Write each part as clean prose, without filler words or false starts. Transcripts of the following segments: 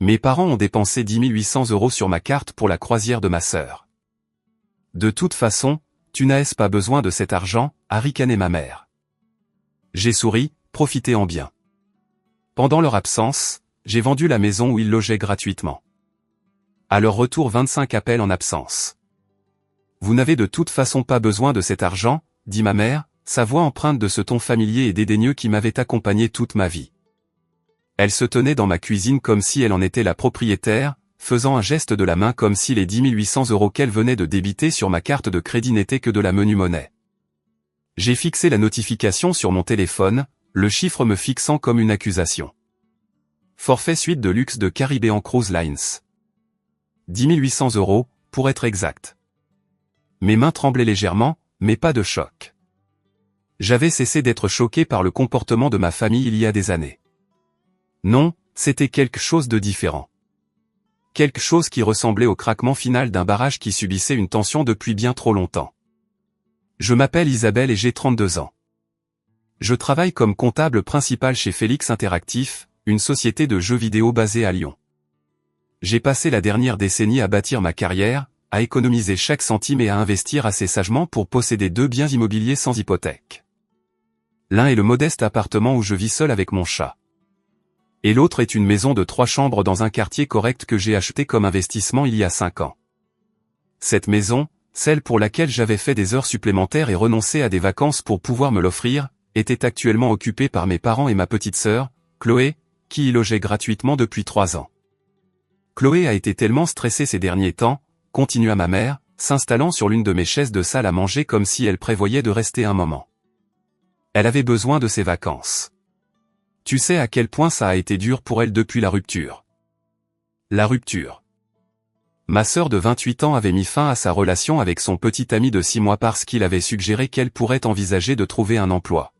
Mes parents ont dépensé 10 800 € sur ma carte pour la croisière de ma sœur. De toute façon, tu n'as pas besoin de cet argent, a ricané ma mère. J'ai souri, profitez-en bien. Pendant leur absence, j'ai vendu la maison où ils logeaient gratuitement. À leur retour 25 appels en absence. Vous n'avez de toute façon pas besoin de cet argent, dit ma mère, sa voix empreinte de ce ton familier et dédaigneux qui m'avait accompagné toute ma vie. Elle se tenait dans ma cuisine comme si elle en était la propriétaire, faisant un geste de la main comme si les 10 800 € qu'elle venait de débiter sur ma carte de crédit n'étaient que de la menue monnaie. J'ai fixé la notification sur mon téléphone, le chiffre me fixant comme une accusation. Forfait suite de luxe de Caribbean Cruise Lines. 10 800 €, pour être exact. Mes mains tremblaient légèrement, mais pas de choc. J'avais cessé d'être choqué par le comportement de ma famille il y a des années. Non, c'était quelque chose de différent. Quelque chose qui ressemblait au craquement final d'un barrage qui subissait une tension depuis bien trop longtemps. Je m'appelle Isabelle et j'ai 32 ans. Je travaille comme comptable principal chez Felix Interactif, une société de jeux vidéo basée à Lyon. J'ai passé la dernière décennie à bâtir ma carrière, à économiser chaque centime et à investir assez sagement pour posséder 2 biens immobiliers sans hypothèque. L'un est le modeste appartement où je vis seul avec mon chat. Et l'autre est une maison de 3 chambres dans un quartier correct que j'ai acheté comme investissement il y a 5 ans. Cette maison, celle pour laquelle j'avais fait des heures supplémentaires et renoncé à des vacances pour pouvoir me l'offrir, était actuellement occupée par mes parents et ma petite sœur, Chloé, qui y logeait gratuitement depuis 3 ans. Chloé a été tellement stressée ces derniers temps, continua ma mère, s'installant sur l'une de mes chaises de salle à manger comme si elle prévoyait de rester un moment. Elle avait besoin de ses vacances. Tu sais à quel point ça a été dur pour elle depuis la rupture. La rupture. Ma sœur de 28 ans avait mis fin à sa relation avec son petit ami de 6 mois parce qu'il avait suggéré qu'elle pourrait envisager de trouver un emploi.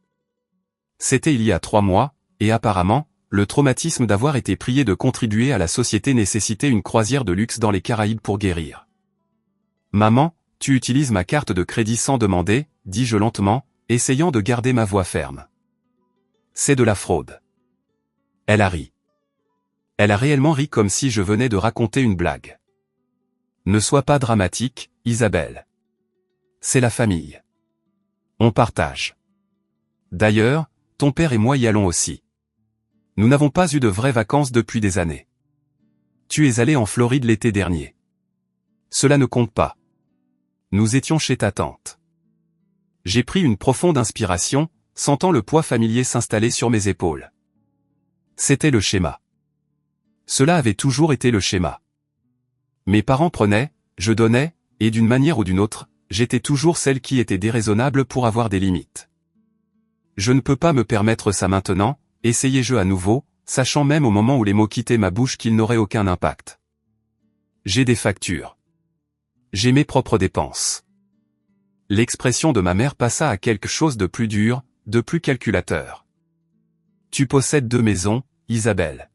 C'était il y a 3 mois, et apparemment, le traumatisme d'avoir été prié de contribuer à la société nécessitait une croisière de luxe dans les Caraïbes pour guérir. « Maman, tu utilises ma carte de crédit sans demander, dis-je lentement, essayant de garder ma voix ferme. C'est de la fraude. » Elle a ri. Elle a réellement ri comme si je venais de raconter une blague. Ne sois pas dramatique, Isabelle. C'est la famille. On partage. D'ailleurs, ton père et moi y allons aussi. Nous n'avons pas eu de vraies vacances depuis des années. Tu es allé en Floride l'été dernier. Cela ne compte pas. Nous étions chez ta tante. J'ai pris une profonde inspiration, sentant le poids familier s'installer sur mes épaules. C'était le schéma. Cela avait toujours été le schéma. Mes parents prenaient, je donnais, et d'une manière ou d'une autre, j'étais toujours celle qui était déraisonnable pour avoir des limites. Je ne peux pas me permettre ça maintenant, essayai-je à nouveau, sachant même au moment où les mots quittaient ma bouche qu'ils n'auraient aucun impact. J'ai des factures. J'ai mes propres dépenses. L'expression de ma mère passa à quelque chose de plus dur, de plus calculateur. Tu possèdes 2 maisons, Isabelle.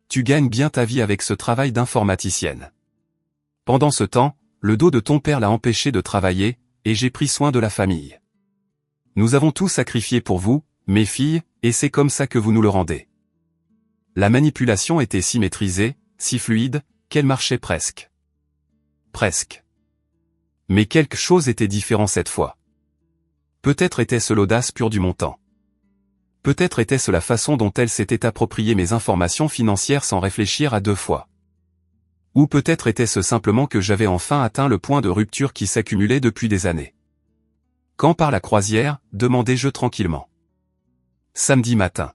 Tu gagnes bien ta vie avec ce travail d'informaticienne. Pendant ce temps, le dos de ton père l'a empêché de travailler, et j'ai pris soin de la famille. Nous avons tout sacrifié pour vous, mes filles, et c'est comme ça que vous nous le rendez. La manipulation était si maîtrisée, si fluide, qu'elle marchait presque. Presque. Mais quelque chose était différent cette fois. Peut-être était-ce l'audace pure du montant. Peut-être était-ce la façon dont elle s'était appropriée mes informations financières sans réfléchir à 2 fois. Ou peut-être était-ce simplement que j'avais enfin atteint le point de rupture qui s'accumulait depuis des années. Quand part la croisière, demandai-je tranquillement. Samedi matin.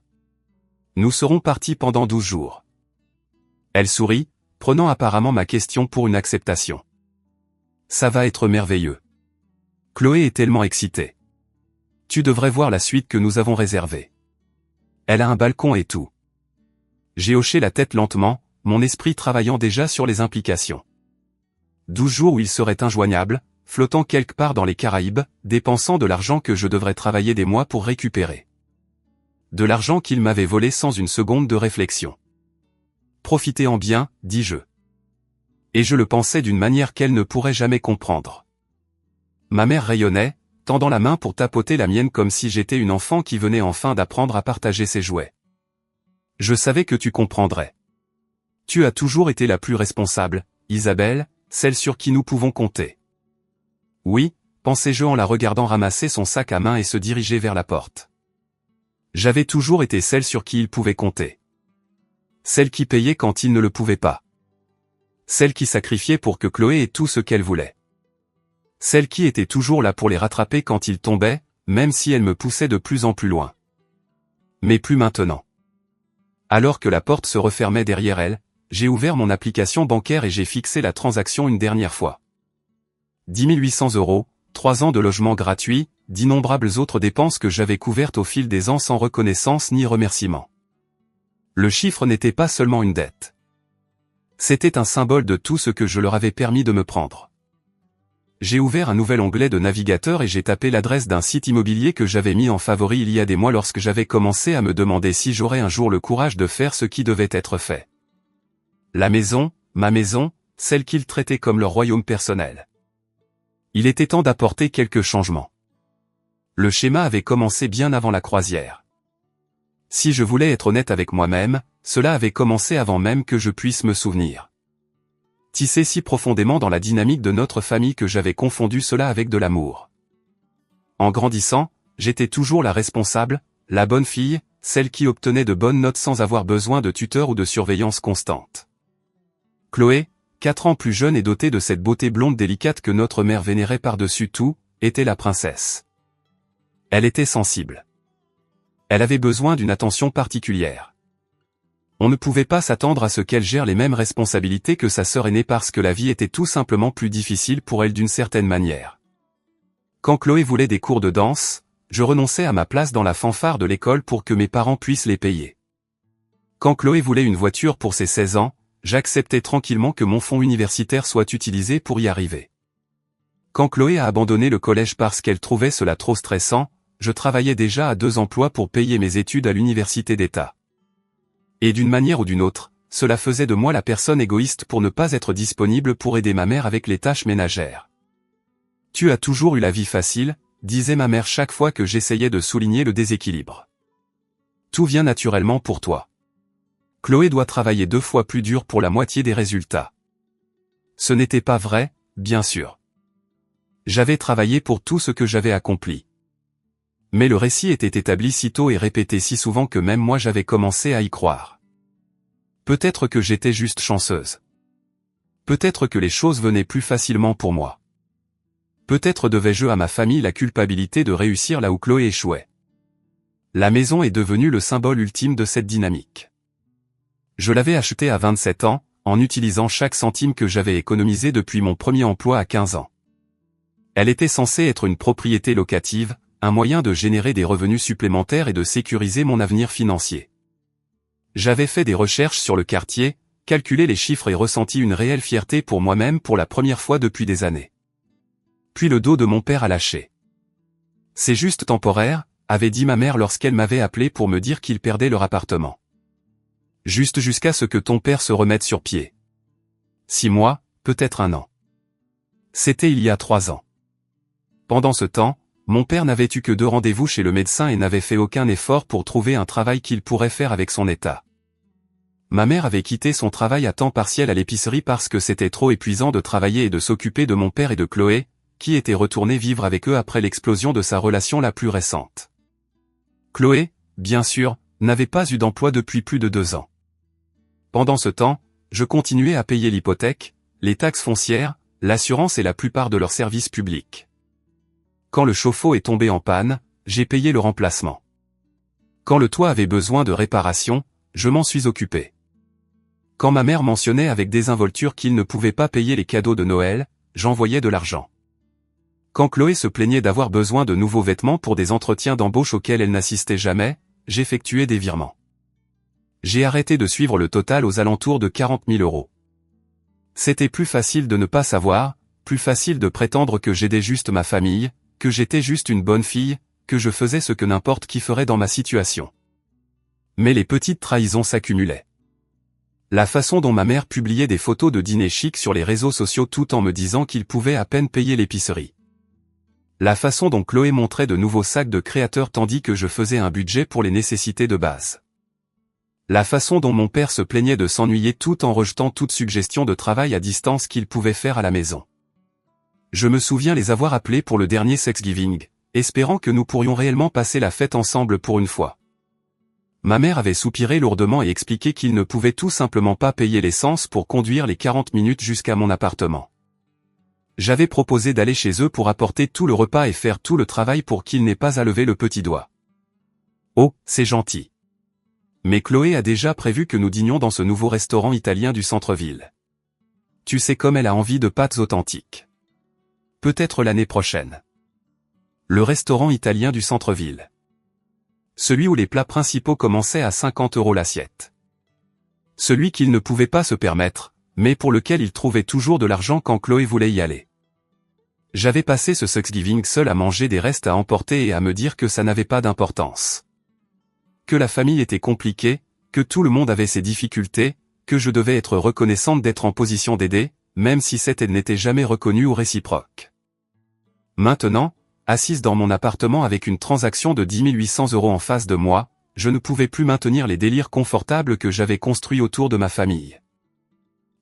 Nous serons partis pendant 12 jours. Elle sourit, prenant apparemment ma question pour une acceptation. Ça va être merveilleux. Chloé est tellement excitée. Tu devrais voir la suite que nous avons réservée. Elle a un balcon et tout. J'ai hoché la tête lentement, mon esprit travaillant déjà sur les implications. 12 jours où il serait injoignable, flottant quelque part dans les Caraïbes, dépensant de l'argent que je devrais travailler des mois pour récupérer. De l'argent qu'il m'avait volé sans une seconde de réflexion. Profitez-en bien, dis-je. Et je le pensais d'une manière qu'elle ne pourrait jamais comprendre. Ma mère rayonnait, tendant la main pour tapoter la mienne comme si j'étais une enfant qui venait enfin d'apprendre à partager ses jouets. Je savais que tu comprendrais. Tu as toujours été la plus responsable, Isabelle, celle sur qui nous pouvons compter. Oui, pensais-je en la regardant ramasser son sac à main et se diriger vers la porte. J'avais toujours été celle sur qui il pouvait compter. Celle qui payait quand il ne le pouvait pas. Celle qui sacrifiait pour que Chloé ait tout ce qu'elle voulait. Celle qui était toujours là pour les rattraper quand ils tombaient, même si elle me poussait de plus en plus loin. Mais plus maintenant. Alors que la porte se refermait derrière elle, j'ai ouvert mon application bancaire et j'ai fixé la transaction une dernière fois. 10 800 €, 3 ans de logement gratuit, d'innombrables autres dépenses que j'avais couvertes au fil des ans sans reconnaissance ni remerciement. Le chiffre n'était pas seulement une dette. C'était un symbole de tout ce que je leur avais permis de me prendre. J'ai ouvert un nouvel onglet de navigateur et j'ai tapé l'adresse d'un site immobilier que j'avais mis en favori il y a des mois lorsque j'avais commencé à me demander si j'aurais un jour le courage de faire ce qui devait être fait. La maison, ma maison, celle qu'ils traitaient comme leur royaume personnel. Il était temps d'apporter quelques changements. Le schéma avait commencé bien avant la croisière. Si je voulais être honnête avec moi-même, cela avait commencé avant même que je puisse me souvenir. Tissé si profondément dans la dynamique de notre famille que j'avais confondu cela avec de l'amour. En grandissant, j'étais toujours la responsable, la bonne fille, celle qui obtenait de bonnes notes sans avoir besoin de tuteur ou de surveillance constante. Chloé, 4 ans plus jeune et dotée de cette beauté blonde délicate que notre mère vénérait par-dessus tout, était la princesse. Elle était sensible. Elle avait besoin d'une attention particulière. On ne pouvait pas s'attendre à ce qu'elle gère les mêmes responsabilités que sa sœur aînée parce que la vie était tout simplement plus difficile pour elle d'une certaine manière. Quand Chloé voulait des cours de danse, je renonçais à ma place dans la fanfare de l'école pour que mes parents puissent les payer. Quand Chloé voulait une voiture pour ses 16 ans, j'acceptais tranquillement que mon fonds universitaire soit utilisé pour y arriver. Quand Chloé a abandonné le collège parce qu'elle trouvait cela trop stressant, je travaillais déjà à 2 emplois pour payer mes études à l'université d'État. Et d'une manière ou d'une autre, cela faisait de moi la personne égoïste pour ne pas être disponible pour aider ma mère avec les tâches ménagères. « Tu as toujours eu la vie facile », disait ma mère chaque fois que j'essayais de souligner le déséquilibre. « Tout vient naturellement pour toi. Chloé doit travailler 2 fois plus dur pour la moitié des résultats. » Ce n'était pas vrai, bien sûr. J'avais travaillé pour tout ce que j'avais accompli. Mais le récit était établi si tôt et répété si souvent que même moi j'avais commencé à y croire. Peut-être que j'étais juste chanceuse. Peut-être que les choses venaient plus facilement pour moi. Peut-être devais-je à ma famille la culpabilité de réussir là où Chloé échouait. La maison est devenue le symbole ultime de cette dynamique. Je l'avais achetée à 27 ans, en utilisant chaque centime que j'avais économisé depuis mon premier emploi à 15 ans. Elle était censée être une propriété locative, un moyen de générer des revenus supplémentaires et de sécuriser mon avenir financier. J'avais fait des recherches sur le quartier, calculé les chiffres et ressenti une réelle fierté pour moi-même pour la première fois depuis des années. Puis le dos de mon père a lâché. « C'est juste temporaire », avait dit ma mère lorsqu'elle m'avait appelé pour me dire qu'il perdait leur appartement. « Juste jusqu'à ce que ton père se remette sur pied. » 6 mois, peut-être 1 an. C'était il y a 3 ans. Pendant ce temps, mon père n'avait eu que 2 rendez-vous chez le médecin et n'avait fait aucun effort pour trouver un travail qu'il pourrait faire avec son état. Ma mère avait quitté son travail à temps partiel à l'épicerie parce que c'était trop épuisant de travailler et de s'occuper de mon père et de Chloé, qui était retournée vivre avec eux après l'explosion de sa relation la plus récente. Chloé, bien sûr, n'avait pas eu d'emploi depuis plus de 2 ans. Pendant ce temps, je continuais à payer l'hypothèque, les taxes foncières, l'assurance et la plupart de leurs services publics. Quand le chauffe-eau est tombé en panne, j'ai payé le remplacement. Quand le toit avait besoin de réparation, je m'en suis occupé. Quand ma mère mentionnait avec désinvolture qu'il ne pouvait pas payer les cadeaux de Noël, j'envoyais de l'argent. Quand Chloé se plaignait d'avoir besoin de nouveaux vêtements pour des entretiens d'embauche auxquels elle n'assistait jamais, j'effectuais des virements. J'ai arrêté de suivre le total aux alentours de 40 000 €. C'était plus facile de ne pas savoir, plus facile de prétendre que j'aidais juste ma famille, que j'étais juste une bonne fille, que je faisais ce que n'importe qui ferait dans ma situation. Mais les petites trahisons s'accumulaient. La façon dont ma mère publiait des photos de dîner chic sur les réseaux sociaux tout en me disant qu'il pouvait à peine payer l'épicerie. La façon dont Chloé montrait de nouveaux sacs de créateurs tandis que je faisais un budget pour les nécessités de base. La façon dont mon père se plaignait de s'ennuyer tout en rejetant toute suggestion de travail à distance qu'il pouvait faire à la maison. Je me souviens les avoir appelés pour le dernier Thanksgiving, espérant que nous pourrions réellement passer la fête ensemble pour une fois. Ma mère avait soupiré lourdement et expliqué qu'il ne pouvait tout simplement pas payer l'essence pour conduire les 40 minutes jusqu'à mon appartement. J'avais proposé d'aller chez eux pour apporter tout le repas et faire tout le travail pour qu'il n'ait pas à lever le petit doigt. Oh, c'est gentil. Mais Chloé a déjà prévu que nous dînions dans ce nouveau restaurant italien du centre-ville. Tu sais comme elle a envie de pâtes authentiques. Peut-être l'année prochaine. Le restaurant italien du centre-ville. Celui où les plats principaux commençaient à 50 € l'assiette. Celui qu'il ne pouvait pas se permettre, mais pour lequel il trouvait toujours de l'argent quand Chloé voulait y aller. J'avais passé ce Thanksgiving seul à manger des restes à emporter et à me dire que ça n'avait pas d'importance. Que la famille était compliquée, que tout le monde avait ses difficultés, que je devais être reconnaissante d'être en position d'aider, même si cette aide n'était jamais reconnue ou réciproque. Maintenant, assise dans mon appartement avec une transaction de 10 800 € en face de moi, je ne pouvais plus maintenir les délires confortables que j'avais construits autour de ma famille.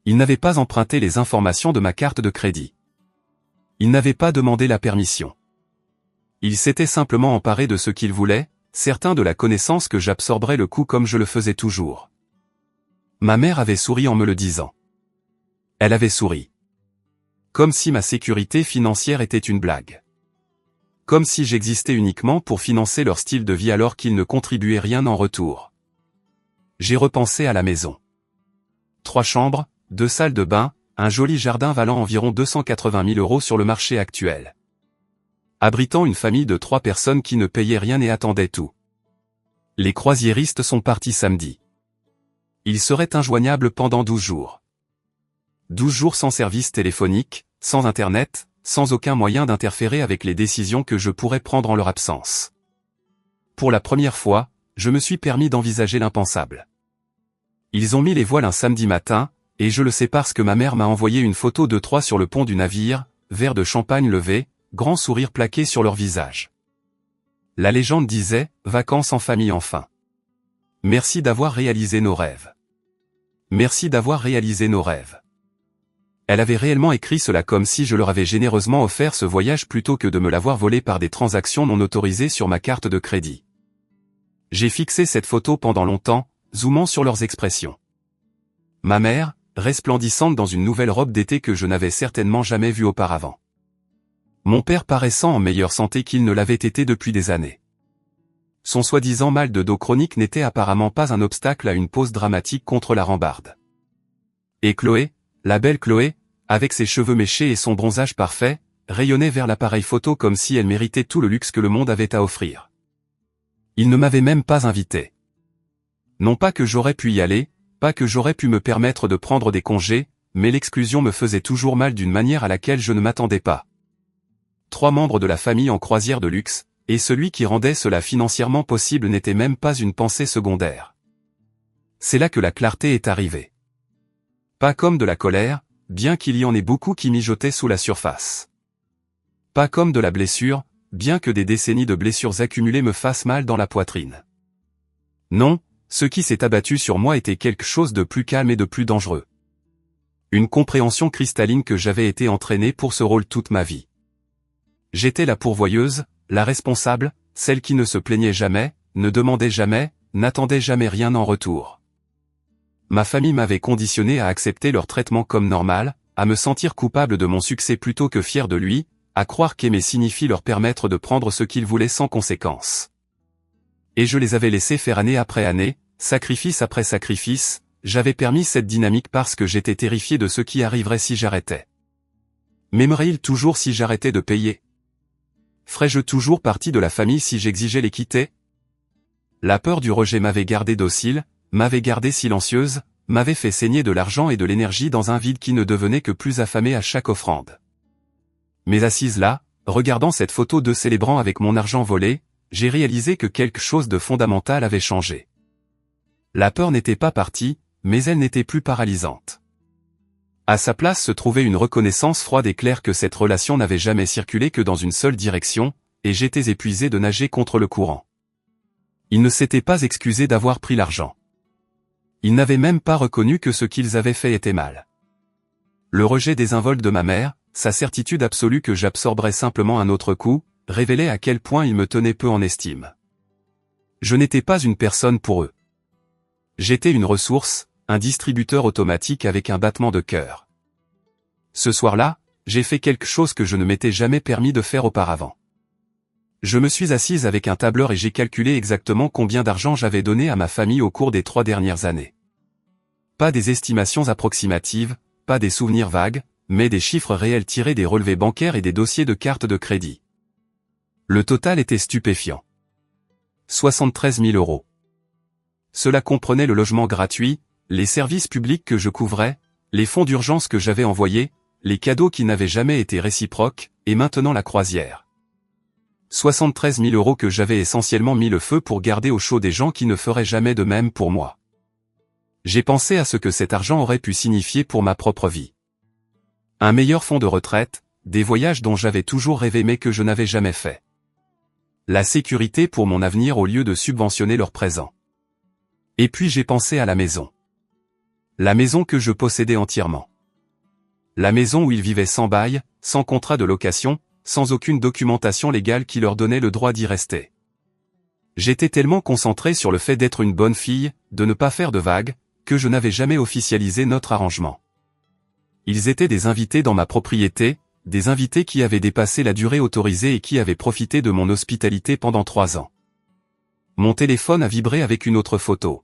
Il n'avait pas emprunté les informations de ma carte de crédit. Il n'avait pas demandé la permission. Il s'était simplement emparé de ce qu'il voulait, certain de la connaissance que j'absorberais le coup comme je le faisais toujours. Ma mère avait souri en me le disant. Elle avait souri. Comme si ma sécurité financière était une blague. Comme si j'existais uniquement pour financer leur style de vie alors qu'ils ne contribuaient rien en retour. J'ai repensé à la maison. 3 chambres, 2 salles de bain, un joli jardin valant environ 280 000 € sur le marché actuel. Abritant une famille de 3 personnes qui ne payaient rien et attendaient tout. Les croisiéristes sont partis samedi. Ils seraient injoignables pendant 12 jours. 12 jours sans service téléphonique, sans internet, sans aucun moyen d'interférer avec les décisions que je pourrais prendre en leur absence. Pour la première fois, je me suis permis d'envisager l'impensable. Ils ont mis les voiles un samedi matin, et je le sais parce que ma mère m'a envoyé une photo de 3 sur le pont du navire, verre de champagne levé, grand sourire plaqué sur leur visage. La légende disait, vacances en famille enfin. Merci d'avoir réalisé nos rêves. Merci d'avoir réalisé nos rêves. Elle avait réellement écrit cela comme si je leur avais généreusement offert ce voyage plutôt que de me l'avoir volé par des transactions non autorisées sur ma carte de crédit. J'ai fixé cette photo pendant longtemps, zoomant sur leurs expressions. Ma mère, resplendissante dans une nouvelle robe d'été que je n'avais certainement jamais vue auparavant. Mon père paraissant en meilleure santé qu'il ne l'avait été depuis des années. Son soi-disant mal de dos chronique n'était apparemment pas un obstacle à une pause dramatique contre la rambarde. Et Chloé, la belle Chloé, avec ses cheveux méchés et son bronzage parfait, rayonnait vers l'appareil photo comme si elle méritait tout le luxe que le monde avait à offrir. Il ne m'avait même pas invité. Non pas que j'aurais pu y aller, pas que j'aurais pu me permettre de prendre des congés, mais l'exclusion me faisait toujours mal d'une manière à laquelle je ne m'attendais pas. 3 membres de la famille en croisière de luxe, et celui qui rendait cela financièrement possible n'était même pas une pensée secondaire. C'est là que la clarté est arrivée. Pas comme de la colère, bien qu'il y en ait beaucoup qui mijotaient sous la surface. Pas comme de la blessure, bien que des décennies de blessures accumulées me fassent mal dans la poitrine. Non, ce qui s'est abattu sur moi était quelque chose de plus calme et de plus dangereux. Une compréhension cristalline que j'avais été entraîné pour ce rôle toute ma vie. J'étais la pourvoyeuse, la responsable, celle qui ne se plaignait jamais, ne demandait jamais, n'attendait jamais rien en retour. Ma famille m'avait conditionné à accepter leur traitement comme normal, à me sentir coupable de mon succès plutôt que fier de lui, à croire qu'aimer signifie leur permettre de prendre ce qu'ils voulaient sans conséquence. Et je les avais laissés faire année après année, sacrifice après sacrifice, j'avais permis cette dynamique parce que j'étais terrifié de ce qui arriverait si j'arrêtais. M'aimerait-il toujours si j'arrêtais de payer ? Ferais-je toujours partie de la famille si j'exigeais les quitter ? La peur du rejet m'avait gardé docile, m'avait gardé silencieuse, m'avait fait saigner de l'argent et de l'énergie dans un vide qui ne devenait que plus affamé à chaque offrande. Mais assise là, regardant cette photo de célébrant avec mon argent volé, j'ai réalisé que quelque chose de fondamental avait changé. La peur n'était pas partie, mais elle n'était plus paralysante. À sa place se trouvait une reconnaissance froide et claire que cette relation n'avait jamais circulé que dans une seule direction, et j'étais épuisé de nager contre le courant. Il ne s'était pas excusé d'avoir pris l'argent. Ils n'avaient même pas reconnu que ce qu'ils avaient fait était mal. Le rejet désinvolte de ma mère, sa certitude absolue que j'absorberais simplement un autre coup, révélait à quel point ils me tenaient peu en estime. Je n'étais pas une personne pour eux. J'étais une ressource, un distributeur automatique avec un battement de cœur. Ce soir-là, j'ai fait quelque chose que je ne m'étais jamais permis de faire auparavant. Je me suis assise avec un tableur et j'ai calculé exactement combien d'argent j'avais donné à ma famille au cours des 3 dernières années. Pas des estimations approximatives, pas des souvenirs vagues, mais des chiffres réels tirés des relevés bancaires et des dossiers de cartes de crédit. Le total était stupéfiant. 73 000 €. Cela comprenait le logement gratuit, les services publics que je couvrais, les fonds d'urgence que j'avais envoyés, les cadeaux qui n'avaient jamais été réciproques, et maintenant la croisière. 73 000 € que j'avais essentiellement mis le feu pour garder au chaud des gens qui ne feraient jamais de même pour moi. J'ai pensé à ce que cet argent aurait pu signifier pour ma propre vie. Un meilleur fonds de retraite, des voyages dont j'avais toujours rêvé mais que je n'avais jamais fait. La sécurité pour mon avenir au lieu de subventionner leur présent. Et puis j'ai pensé à la maison. La maison que je possédais entièrement. La maison où ils vivaient sans bail, sans contrat de location, sans aucune documentation légale qui leur donnait le droit d'y rester. J'étais tellement concentré sur le fait d'être une bonne fille, de ne pas faire de vagues, que je n'avais jamais officialisé notre arrangement. Ils étaient des invités dans ma propriété, des invités qui avaient dépassé la durée autorisée et qui avaient profité de mon hospitalité pendant 3 ans. Mon téléphone a vibré avec une autre photo.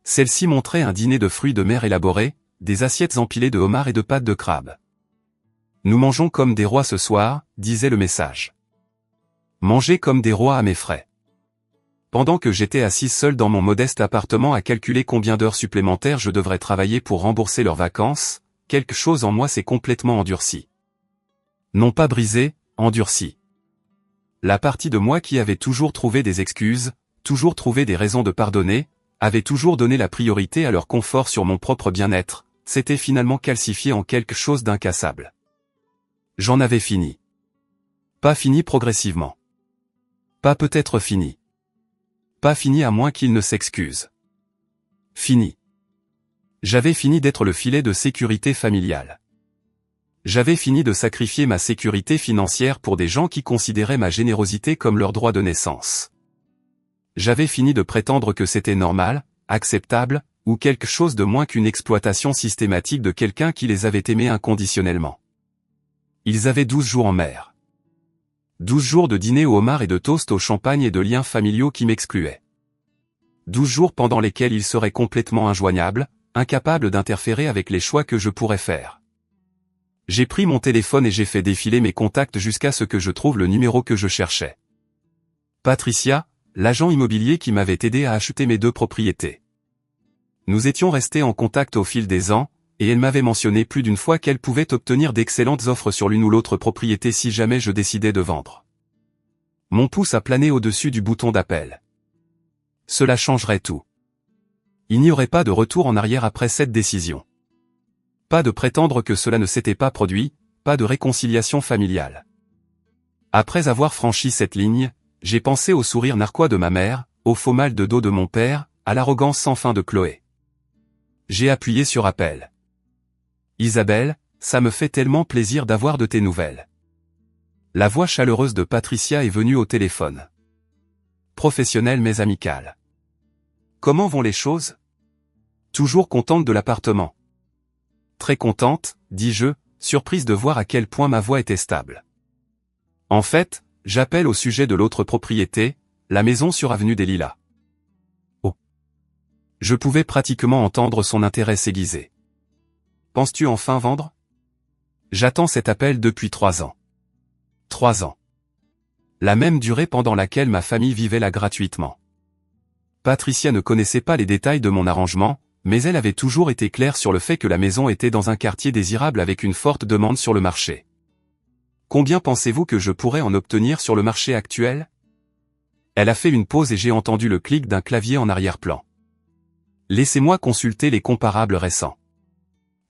Celle-ci montrait un dîner de fruits de mer élaboré, des assiettes empilées de homards et de pâtes de crabe. Nous mangeons comme des rois ce soir, disait le message. Manger comme des rois à mes frais. Pendant que j'étais assise seule dans mon modeste appartement à calculer combien d'heures supplémentaires je devrais travailler pour rembourser leurs vacances, quelque chose en moi s'est complètement endurci. Non pas brisé, endurci. La partie de moi qui avait toujours trouvé des excuses, toujours trouvé des raisons de pardonner, avait toujours donné la priorité à leur confort sur mon propre bien-être, s'était finalement calcifiée en quelque chose d'incassable. J'en avais fini. Pas fini progressivement. Pas peut-être fini. Pas fini à moins qu'ils ne s'excusent. Fini. J'avais fini d'être le filet de sécurité familiale. J'avais fini de sacrifier ma sécurité financière pour des gens qui considéraient ma générosité comme leur droit de naissance. J'avais fini de prétendre que c'était normal, acceptable, ou quelque chose de moins qu'une exploitation systématique de quelqu'un qui les avait aimés inconditionnellement. Ils avaient 12 jours en mer. 12 jours de dîner au homard et de toast au champagne et de liens familiaux qui m'excluaient. 12 jours pendant lesquels ils seraient complètement injoignables, incapables d'interférer avec les choix que je pourrais faire. J'ai pris mon téléphone et j'ai fait défiler mes contacts jusqu'à ce que je trouve le numéro que je cherchais. Patricia, l'agent immobilier qui m'avait aidé à acheter mes 2 propriétés. Nous étions restés en contact au fil des ans, et elle m'avait mentionné plus d'une fois qu'elle pouvait obtenir d'excellentes offres sur l'une ou l'autre propriété si jamais je décidais de vendre. Mon pouce a plané au-dessus du bouton d'appel. Cela changerait tout. Il n'y aurait pas de retour en arrière après cette décision. Pas de prétendre que cela ne s'était pas produit, pas de réconciliation familiale. Après avoir franchi cette ligne, j'ai pensé au sourire narquois de ma mère, au faux mal de dos de mon père, à l'arrogance sans fin de Chloé. J'ai appuyé sur appel. Isabelle, ça me fait tellement plaisir d'avoir de tes nouvelles. La voix chaleureuse de Patricia est venue au téléphone. Professionnelle mais amicale. Comment vont les choses? Toujours contente de l'appartement. Très contente, dis-je, surprise de voir à quel point ma voix était stable. En fait, j'appelle au sujet de l'autre propriété, la maison sur avenue des Lilas. Oh. Je pouvais pratiquement entendre son intérêt s'aiguiser. Penses-tu enfin vendre? J'attends cet appel depuis 3 ans. 3 ans. La même durée pendant laquelle ma famille vivait là gratuitement. Patricia ne connaissait pas les détails de mon arrangement, mais elle avait toujours été claire sur le fait que la maison était dans un quartier désirable avec une forte demande sur le marché. Combien pensez-vous que je pourrais en obtenir sur le marché actuel? Elle a fait une pause et j'ai entendu le clic d'un clavier en arrière-plan. Laissez-moi consulter les comparables récents.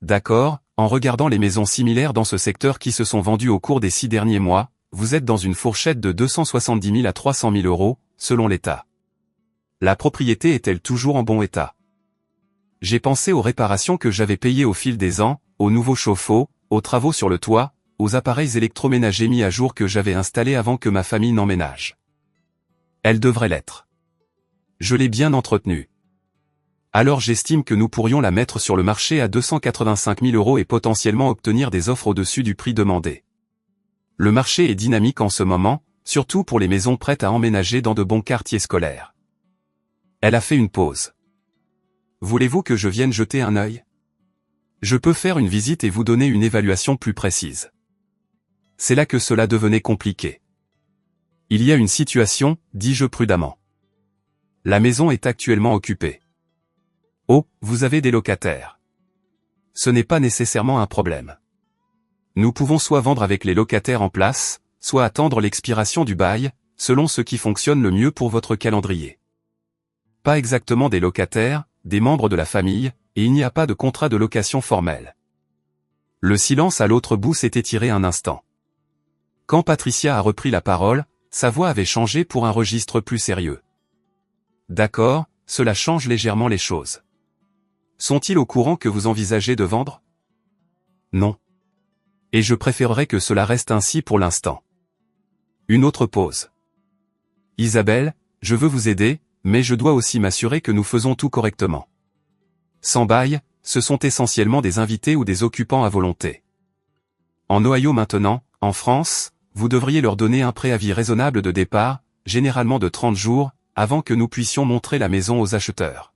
D'accord, en regardant les maisons similaires dans ce secteur qui se sont vendues au cours des 6 derniers mois, vous êtes dans une fourchette de 270 000 à 300 000 €, selon l'État. La propriété est-elle toujours en bon état? j'ai pensé aux réparations que j'avais payées au fil des ans, aux nouveaux chauffe-eau, aux travaux sur le toit, aux appareils électroménagers mis à jour que j'avais installés avant que ma famille n'emménage. Elle devrait l'être. Je l'ai bien entretenue. Alors j'estime que nous pourrions la mettre sur le marché à 285 000 € et potentiellement obtenir des offres au-dessus du prix demandé. Le marché est dynamique en ce moment, surtout pour les maisons prêtes à emménager dans de bons quartiers scolaires. Elle a fait une pause. Voulez-vous que je vienne jeter un œil? Je peux faire une visite et vous donner une évaluation plus précise. C'est là que cela devenait compliqué. Il y a une situation, dis-je prudemment. La maison est actuellement occupée. Oh, vous avez des locataires. Ce n'est pas nécessairement un problème. Nous pouvons soit vendre avec les locataires en place, soit attendre l'expiration du bail, selon ce qui fonctionne le mieux pour votre calendrier. Pas exactement des locataires, des membres de la famille, et il n'y a pas de contrat de location formel. Le silence à l'autre bout s'est étiré un instant. Quand Patricia a repris la parole, sa voix avait changé pour un registre plus sérieux. D'accord, cela change légèrement les choses. Sont-ils au courant que vous envisagez de vendre? Non. Et je préférerais que cela reste ainsi pour l'instant. Une autre pause. Isabelle, je veux vous aider, mais je dois aussi m'assurer que nous faisons tout correctement. Sans bail, ce sont essentiellement des invités ou des occupants à volonté. En Ohio maintenant, en France, vous devriez leur donner un préavis raisonnable de départ, généralement de 30 jours, avant que nous puissions montrer la maison aux acheteurs.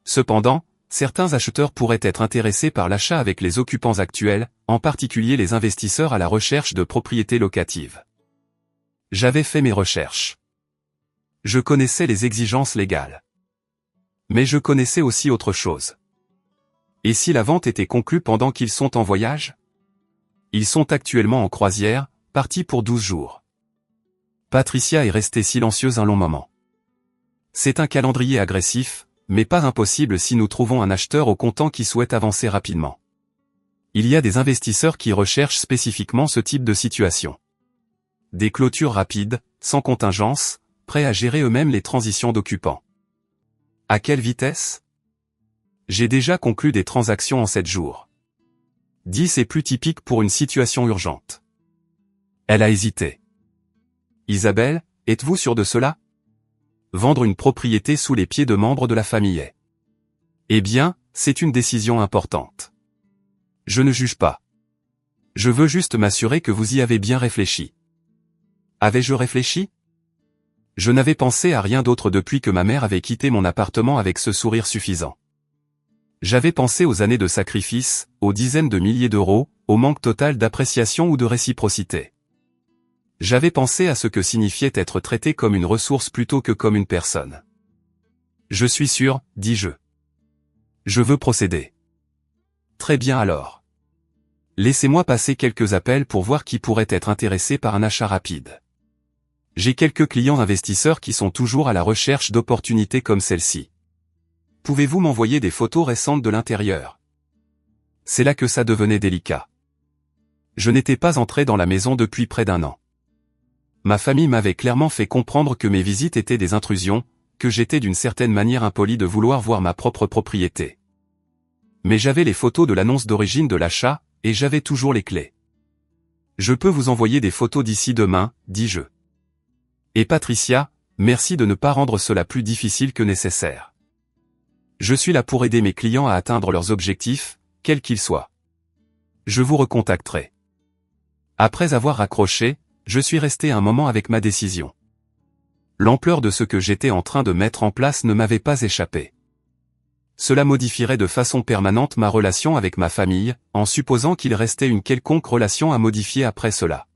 Cependant, certains acheteurs pourraient être intéressés par l'achat avec les occupants actuels, en particulier les investisseurs à la recherche de propriétés locatives. J'avais fait mes recherches. Je connaissais les exigences légales. Mais je connaissais aussi autre chose. Et si la vente était conclue pendant qu'ils sont en voyage? Ils sont actuellement en croisière, partis pour 12 jours. Patricia est restée silencieuse un long moment. C'est un calendrier agressif, mais pas impossible si nous trouvons un acheteur au comptant qui souhaite avancer rapidement. Il y a des investisseurs qui recherchent spécifiquement ce type de situation. Des clôtures rapides, sans contingence, prêts à gérer eux-mêmes les transitions d'occupants. À quelle vitesse? J'ai déjà conclu des transactions en 7 jours. 10 est plus typique pour une situation urgente. Elle a hésité. Isabelle, êtes-vous sûre de cela? Vendre une propriété sous les pieds de membres de la famille est. Eh bien, c'est une décision importante. Je ne juge pas. Je veux juste m'assurer que vous y avez bien réfléchi. Avais-je réfléchi? Je n'avais pensé à rien d'autre depuis que ma mère avait quitté mon appartement avec ce sourire suffisant. J'avais pensé aux années de sacrifice, aux dizaines de milliers d'euros, au manque total d'appréciation ou de réciprocité. J'avais pensé à ce que signifiait être traité comme une ressource plutôt que comme une personne. Je suis sûr, dis-je. Je veux procéder. Très bien alors. Laissez-moi passer quelques appels pour voir qui pourrait être intéressé par un achat rapide. J'ai quelques clients investisseurs qui sont toujours à la recherche d'opportunités comme celle-ci. Pouvez-vous m'envoyer des photos récentes de l'intérieur? C'est là que ça devenait délicat. Je n'étais pas entré dans la maison depuis près d'1 an. Ma famille m'avait clairement fait comprendre que mes visites étaient des intrusions, que j'étais d'une certaine manière impoli de vouloir voir ma propre propriété. Mais j'avais les photos de l'annonce d'origine de l'achat, et j'avais toujours les clés. Je peux vous envoyer des photos d'ici demain, dis-je. Et Patricia, merci de ne pas rendre cela plus difficile que nécessaire. Je suis là pour aider mes clients à atteindre leurs objectifs, quels qu'ils soient. Je vous recontacterai. Après avoir raccroché, je suis resté un moment avec ma décision. L'ampleur de ce que j'étais en train de mettre en place ne m'avait pas échappé. Cela modifierait de façon permanente ma relation avec ma famille, en supposant qu'il restait une quelconque relation à modifier après cela.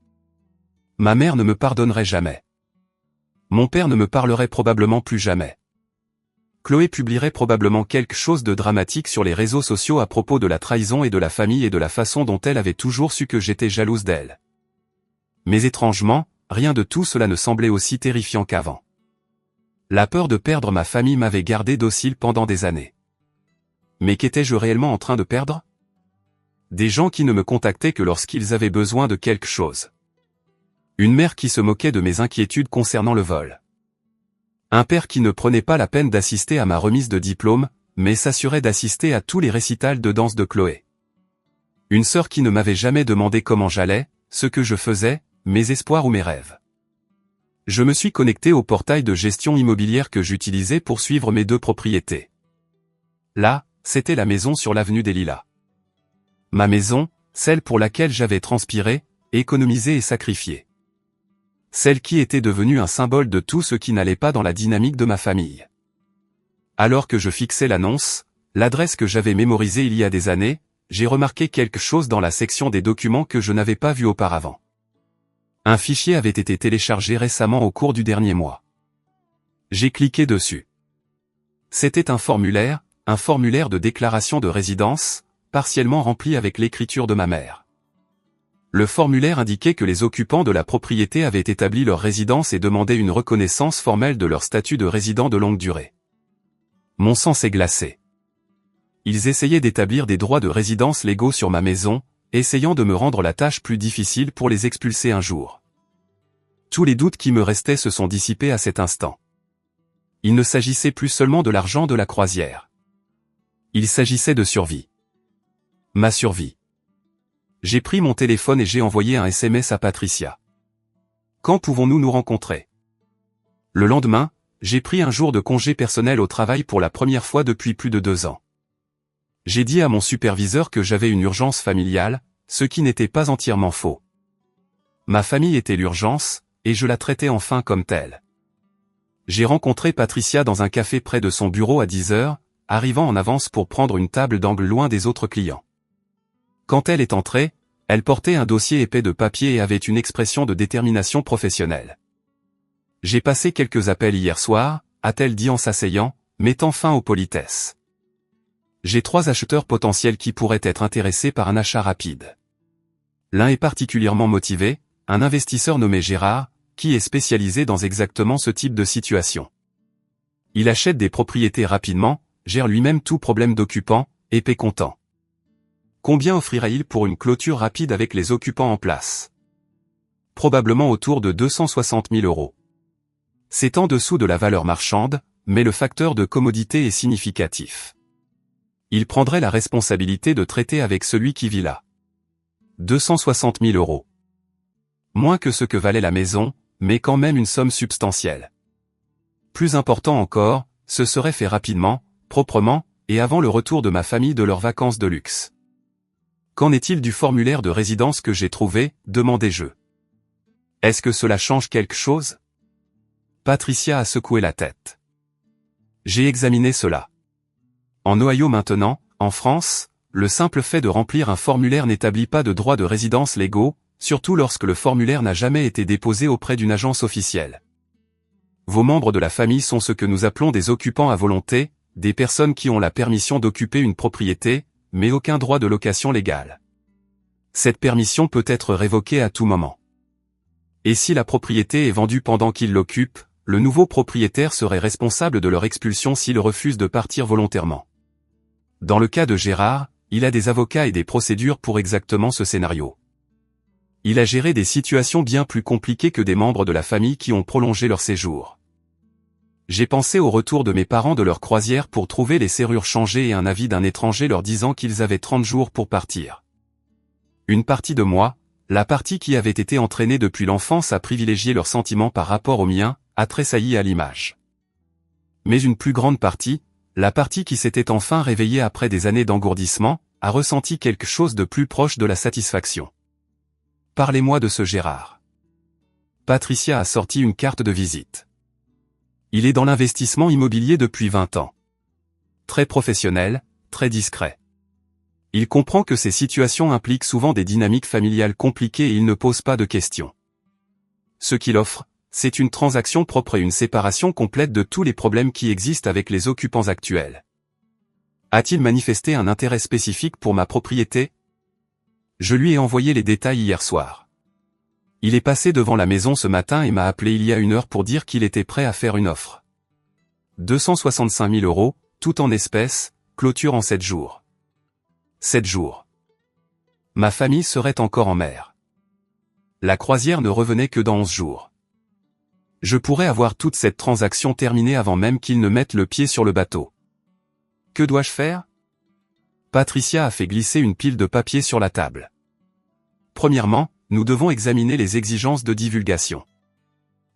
Ma mère ne me pardonnerait jamais. Mon père ne me parlerait probablement plus jamais. Chloé publierait probablement quelque chose de dramatique sur les réseaux sociaux à propos de la trahison et de la famille et de la façon dont elle avait toujours su que j'étais jalouse d'elle. Mais étrangement, rien de tout cela ne semblait aussi terrifiant qu'avant. La peur de perdre ma famille m'avait gardé docile pendant des années. Mais qu'étais-je réellement en train de perdre? Des gens qui ne me contactaient que lorsqu'ils avaient besoin de quelque chose. Une mère qui se moquait de mes inquiétudes concernant le vol. Un père qui ne prenait pas la peine d'assister à ma remise de diplôme, mais s'assurait d'assister à tous les récitals de danse de Chloé. Une sœur qui ne m'avait jamais demandé comment j'allais, ce que je faisais, mes espoirs ou mes rêves. Je me suis connecté au portail de gestion immobilière que j'utilisais pour suivre mes 2 propriétés. Là, c'était la maison sur l'avenue des Lilas. Ma maison, celle pour laquelle j'avais transpiré, économisé et sacrifié. Celle qui était devenue un symbole de tout ce qui n'allait pas dans la dynamique de ma famille. Alors que je fixais l'annonce, l'adresse que j'avais mémorisée il y a des années, j'ai remarqué quelque chose dans la section des documents que je n'avais pas vu auparavant. Un fichier avait été téléchargé récemment au cours du dernier mois. J'ai cliqué dessus. C'était un formulaire de déclaration de résidence, partiellement rempli avec l'écriture de ma mère. Le formulaire indiquait que les occupants de la propriété avaient établi leur résidence et demandé une reconnaissance formelle de leur statut de résident de longue durée. Mon sang s'est glacé. Ils essayaient d'établir des droits de résidence légaux sur ma maison, essayant de me rendre la tâche plus difficile pour les expulser un jour. Tous les doutes qui me restaient se sont dissipés à cet instant. Il ne s'agissait plus seulement de l'argent de la croisière. Il s'agissait de survie. Ma survie. J'ai pris mon téléphone et j'ai envoyé un SMS à Patricia. Quand pouvons-nous nous rencontrer? Le lendemain, j'ai pris un jour de congé personnel au travail pour la première fois depuis plus de 2 ans. J'ai dit à mon superviseur que j'avais une urgence familiale, ce qui n'était pas entièrement faux. Ma famille était l'urgence, et je la traitais enfin comme telle. J'ai rencontré Patricia dans un café près de son bureau à 10 heures, arrivant en avance pour prendre une table d'angle loin des autres clients. Quand elle est entrée, elle portait un dossier épais de papier et avait une expression de détermination professionnelle. « J'ai passé quelques appels hier soir », a-t-elle dit en s'asseyant, mettant fin aux politesses. « J'ai 3 acheteurs potentiels qui pourraient être intéressés par un achat rapide. L'un est particulièrement motivé, un investisseur nommé Gérard, qui est spécialisé dans exactement ce type de situation. Il achète des propriétés rapidement, gère lui-même tout problème d'occupant, et paie comptant. Combien offrirait-il pour une clôture rapide avec les occupants en place? Probablement autour de 260 000 €. C'est en dessous de la valeur marchande, mais le facteur de commodité est significatif. Il prendrait la responsabilité de traiter avec celui qui vit là. 260 000 €. Moins que ce que valait la maison, mais quand même une somme substantielle. Plus important encore, ce serait fait rapidement, proprement, et avant le retour de ma famille de leurs vacances de luxe. Qu'en est-il du formulaire de résidence que j'ai trouvé, demandai-je. Est-ce que cela change quelque chose? Patricia a secoué la tête. J'ai examiné cela. En Ohio maintenant, en France, le simple fait de remplir un formulaire n'établit pas de droits de résidence légaux, surtout lorsque le formulaire n'a jamais été déposé auprès d'une agence officielle. Vos membres de la famille sont ce que nous appelons des occupants à volonté, des personnes qui ont la permission d'occuper une propriété, mais aucun droit de location légal. Cette permission peut être révoquée à tout moment. Et si la propriété est vendue pendant qu'ils l'occupent, le nouveau propriétaire serait responsable de leur expulsion s'ils refusent de partir volontairement. Dans le cas de Gérard, il a des avocats et des procédures pour exactement ce scénario. Il a géré des situations bien plus compliquées que des membres de la famille qui ont prolongé leur séjour. J'ai pensé au retour de mes parents de leur croisière pour trouver les serrures changées et un avis d'un étranger leur disant qu'ils avaient 30 jours pour partir. Une partie de moi, la partie qui avait été entraînée depuis l'enfance à privilégier leurs sentiments par rapport aux miens, a tressailli à l'image. Mais une plus grande partie, la partie qui s'était enfin réveillée après des années d'engourdissement, a ressenti quelque chose de plus proche de la satisfaction. Parlez-moi de ce Gérard. Patricia a sorti une carte de visite. Il est dans l'investissement immobilier depuis 20 ans. Très professionnel, très discret. Il comprend que ces situations impliquent souvent des dynamiques familiales compliquées et il ne pose pas de questions. Ce qu'il offre, c'est une transaction propre et une séparation complète de tous les problèmes qui existent avec les occupants actuels. A-t-il manifesté un intérêt spécifique pour ma propriété? Je lui ai envoyé les détails hier soir. Il est passé devant la maison ce matin et m'a appelé il y a 1 heure pour dire qu'il était prêt à faire une offre. 265 000 €, tout en espèces, clôture en 7 jours. 7 jours. Ma famille serait encore en mer. La croisière ne revenait que dans 11 jours. Je pourrais avoir toute cette transaction terminée avant même qu'ils ne mettent le pied sur le bateau. Que dois-je faire? Patricia a fait glisser une pile de papiers sur la table. Premièrement, nous devons examiner les exigences de divulgation.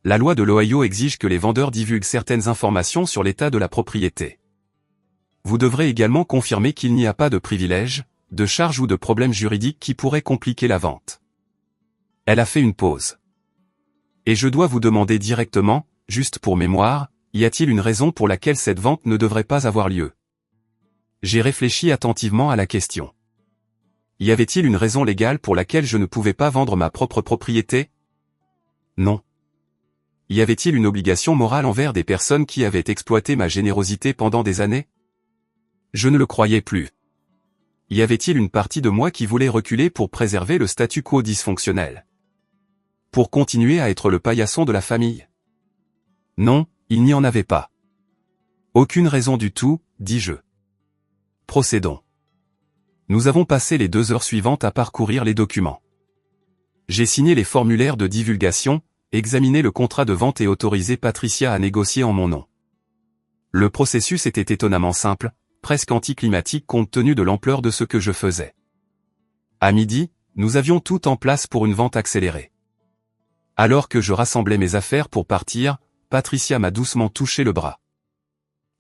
La loi de l'Ohio exige que les vendeurs divulguent certaines informations sur l'état de la propriété. Vous devrez également confirmer qu'il n'y a pas de privilèges, de charges ou de problèmes juridiques qui pourraient compliquer la vente. Elle a fait une pause. Et je dois vous demander directement, juste pour mémoire, y a-t-il une raison pour laquelle cette vente ne devrait pas avoir lieu? J'ai réfléchi attentivement à la question. Y avait-il une raison légale pour laquelle je ne pouvais pas vendre ma propre propriété? Non. Y avait-il une obligation morale envers des personnes qui avaient exploité ma générosité pendant des années? Je ne le croyais plus. Y avait-il une partie de moi qui voulait reculer pour préserver le statu quo dysfonctionnel? Pour continuer à être le paillasson de la famille? Non, il n'y en avait pas. Aucune raison du tout, dis-je. Procédons. Nous avons passé les 2 heures suivantes à parcourir les documents. J'ai signé les formulaires de divulgation, examiné le contrat de vente et autorisé Patricia à négocier en mon nom. Le processus était étonnamment simple, presque anticlimatique compte tenu de l'ampleur de ce que je faisais. À midi, nous avions tout en place pour une vente accélérée. Alors que je rassemblais mes affaires pour partir, Patricia m'a doucement touché le bras.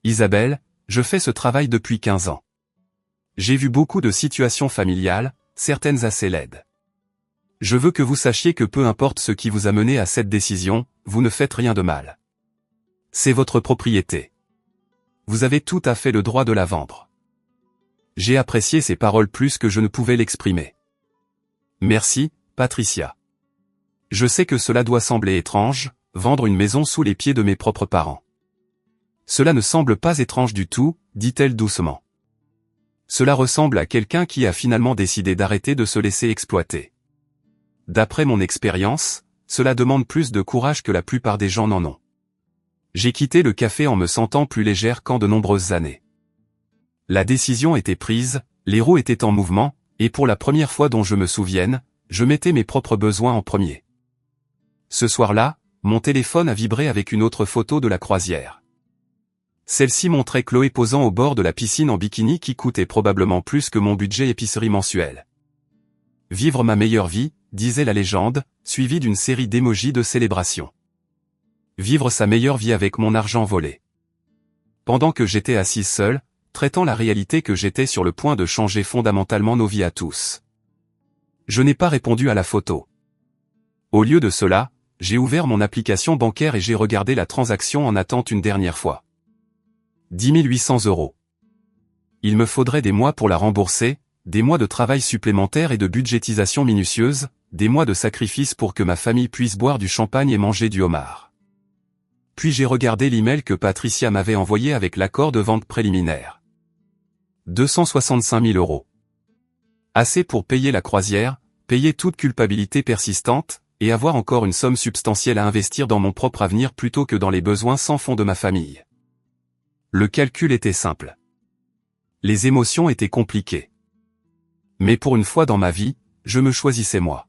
Isabelle, je fais ce travail depuis 15 ans. J'ai vu beaucoup de situations familiales, certaines assez laides. Je veux que vous sachiez que peu importe ce qui vous a mené à cette décision, vous ne faites rien de mal. C'est votre propriété. Vous avez tout à fait le droit de la vendre. J'ai apprécié ces paroles plus que je ne pouvais l'exprimer. Merci, Patricia. Je sais que cela doit sembler étrange, vendre une maison sous les pieds de mes propres parents. Cela ne semble pas étrange du tout, dit-elle doucement. Cela ressemble à quelqu'un qui a finalement décidé d'arrêter de se laisser exploiter. D'après mon expérience, cela demande plus de courage que la plupart des gens n'en ont. J'ai quitté le café en me sentant plus légère qu'en de nombreuses années. La décision était prise, les roues étaient en mouvement, et pour la première fois dont je me souvienne, je mettais mes propres besoins en premier. Ce soir-là, mon téléphone a vibré avec une autre photo de la croisière. Celle-ci montrait Chloé posant au bord de la piscine en bikini qui coûtait probablement plus que mon budget épicerie mensuel. Vivre ma meilleure vie, disait la légende, suivie d'une série d'émojis de célébration. Vivre sa meilleure vie avec mon argent volé. Pendant que j'étais assise seule, traitant la réalité que j'étais sur le point de changer fondamentalement nos vies à tous. Je n'ai pas répondu à la photo. Au lieu de cela, j'ai ouvert mon application bancaire et j'ai regardé la transaction en attente une dernière fois. 10 800 €. Il me faudrait des mois pour la rembourser, des mois de travail supplémentaire et de budgétisation minutieuse, des mois de sacrifice pour que ma famille puisse boire du champagne et manger du homard. Puis j'ai regardé l'email que Patricia m'avait envoyé avec l'accord de vente préliminaire. 265 000 €. Assez pour payer la croisière, payer toute culpabilité persistante, et avoir encore une somme substantielle à investir dans mon propre avenir plutôt que dans les besoins sans fond de ma famille. Le calcul était simple. Les émotions étaient compliquées. Mais pour une fois dans ma vie, je me choisissais moi.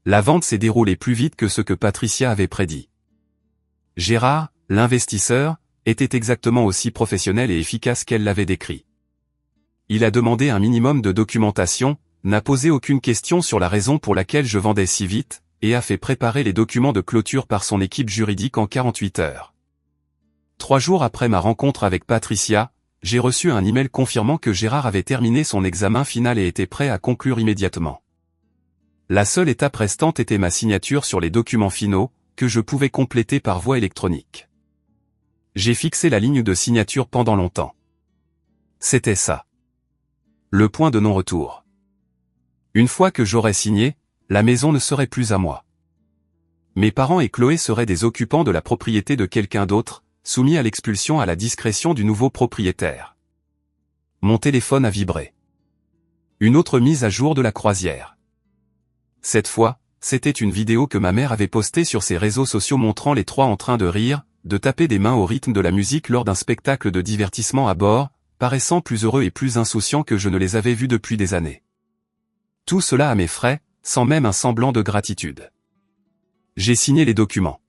La vente s'est déroulée plus vite que ce que Patricia avait prédit. Gérard, l'investisseur, était exactement aussi professionnel et efficace qu'elle l'avait décrit. Il a demandé un minimum de documentation, n'a posé aucune question sur la raison pour laquelle je vendais si vite, et a fait préparer les documents de clôture par son équipe juridique en 48 heures. 3 jours après ma rencontre avec Patricia, j'ai reçu un email confirmant que Gérard avait terminé son examen final et était prêt à conclure immédiatement. La seule étape restante était ma signature sur les documents finaux, que je pouvais compléter par voie électronique. J'ai fixé la ligne de signature pendant longtemps. C'était ça. Le point de non-retour. Une fois que j'aurais signé, la maison ne serait plus à moi. Mes parents et Chloé seraient des occupants de la propriété de quelqu'un d'autre, soumis à l'expulsion à la discrétion du nouveau propriétaire. Mon téléphone a vibré. Une autre mise à jour de la croisière. Cette fois, c'était une vidéo que ma mère avait postée sur ses réseaux sociaux montrant les trois en train de rire, de taper des mains au rythme de la musique lors d'un spectacle de divertissement à bord, paraissant plus heureux et plus insouciants que je ne les avais vus depuis des années. Tout cela à mes frais, sans même un semblant de gratitude. J'ai signé les documents.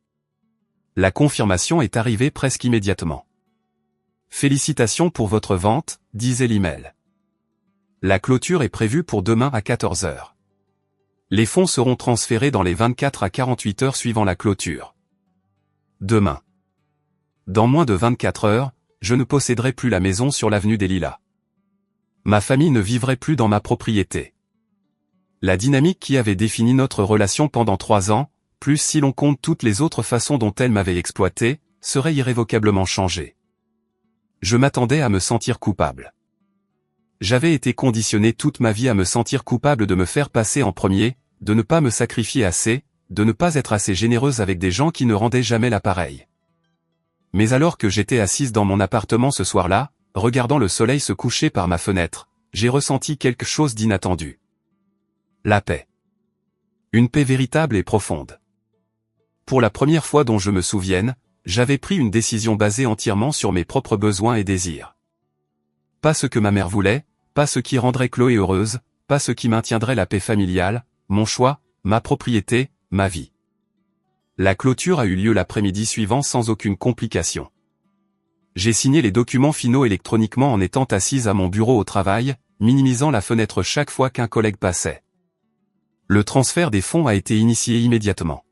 La confirmation est arrivée presque immédiatement. Félicitations pour votre vente, disait l'email. La clôture est prévue pour demain à 14 heures. Les fonds seront transférés dans les 24 à 48 heures suivant la clôture. Demain. Dans moins de 24 heures, je ne posséderai plus la maison sur l'avenue des Lilas. Ma famille ne vivrait plus dans ma propriété. La dynamique qui avait défini notre relation pendant 3 ans, plus si l'on compte toutes les autres façons dont elle m'avait exploité, serait irrévocablement changée. Je m'attendais à me sentir coupable. J'avais été conditionné toute ma vie à me sentir coupable de me faire passer en premier, de ne pas me sacrifier assez, de ne pas être assez généreuse avec des gens qui ne rendaient jamais l'appareil. Mais alors que j'étais assise dans mon appartement ce soir-là, regardant le soleil se coucher par ma fenêtre, j'ai ressenti quelque chose d'inattendu. La paix. Une paix véritable et profonde. Pour la première fois dont je me souvienne, j'avais pris une décision basée entièrement sur mes propres besoins et désirs. Pas ce que ma mère voulait, pas ce qui rendrait Chloé heureuse, pas ce qui maintiendrait la paix familiale, mon choix, ma propriété, ma vie. La clôture a eu lieu l'après-midi suivant sans aucune complication. J'ai signé les documents finaux électroniquement en étant assise à mon bureau au travail, minimisant la fenêtre chaque fois qu'un collègue passait. Le transfert des fonds a été initié immédiatement.